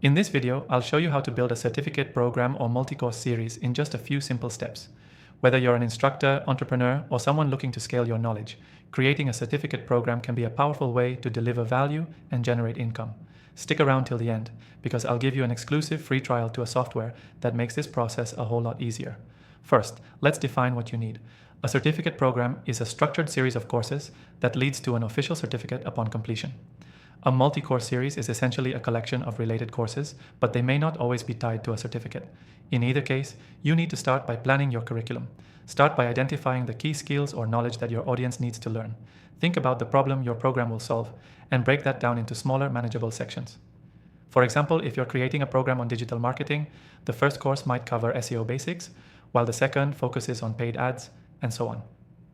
In this video, I'll show you how to build a certificate program or multi-course series in just a few simple steps. Whether you're an instructor, entrepreneur, or someone looking to scale your knowledge, creating a certificate program can be a powerful way to deliver value and generate income. Stick around till the end, because I'll give you an exclusive free trial to a software that makes this process a whole lot easier. First, let's define what you need. A certificate program is a structured series of courses that leads to an official certificate upon completion. A multi-course series is essentially a collection of related courses, but they may not always be tied to a certificate. In either case, you need to start by planning your curriculum. Start by identifying the key skills or knowledge that your audience needs to learn. Think about the problem your program will solve and break that down into smaller, manageable sections. For example, if you're creating a program on digital marketing, the first course might cover SEO basics, while the second focuses on paid ads, and so on.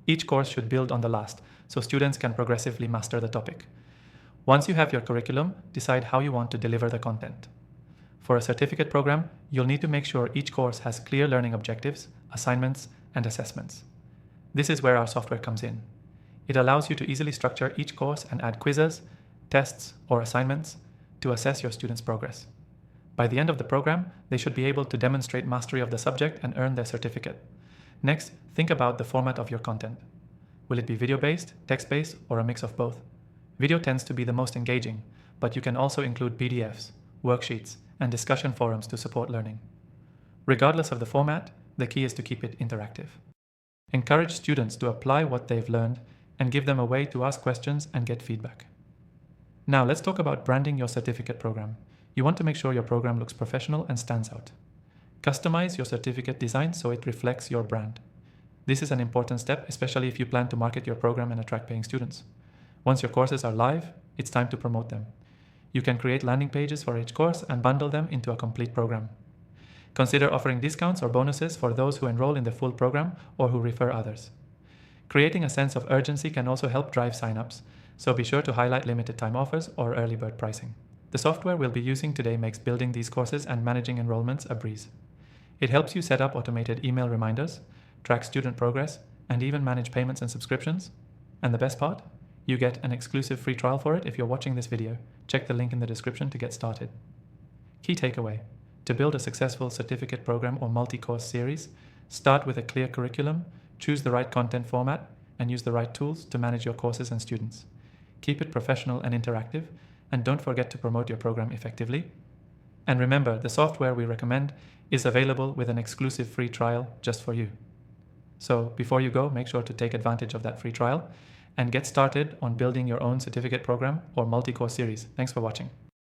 Each course should build on the last, so students can progressively master the topic. Once you have your curriculum, decide how you want to deliver the content. For a certificate program, you'll need to make sure each course has clear learning objectives, assignments, and assessments. This is where our software comes in. It allows you to easily structure each course and add quizzes, tests, or assignments to assess your students' progress. By the end of the program, they should be able to demonstrate mastery of the subject and earn their certificate. Next, think about the format of your content. Will it be video-based, text-based, or a mix of both? Video tends to be the most engaging, but you can also include PDFs, worksheets, and discussion forums to support learning. Regardless of the format, the key is to keep it interactive. Encourage students to apply what they've learned and give them a way to ask questions and get feedback. Now let's talk about branding your certificate program. You want to make sure your program looks professional and stands out. Customize your certificate design so it reflects your brand. This is an important step, especially if you plan to market your program and attract paying students. Once your courses are live, it's time to promote them. You can create landing pages for each course and bundle them into a complete program. Consider offering discounts or bonuses for those who enroll in the full program or who refer others. Creating a sense of urgency can also help drive signups, so be sure to highlight limited time offers or early bird pricing. The software we'll be using today makes building these courses and managing enrollments a breeze. It helps you set up automated email reminders, track student progress, and even manage payments and subscriptions. And the best part? You get an exclusive free trial for it if you're watching this video. Check the link in the description to get started. Key takeaway: to build a successful certificate program or multi-course series, start with a clear curriculum, choose the right content format, and use the right tools to manage your courses and students. Keep it professional and interactive, and don't forget to promote your program effectively. And remember, the software we recommend is available with an exclusive free trial just for you. So before you go, make sure to take advantage of that free trial and get started on building your own certificate program or multi-course series. Thanks for watching.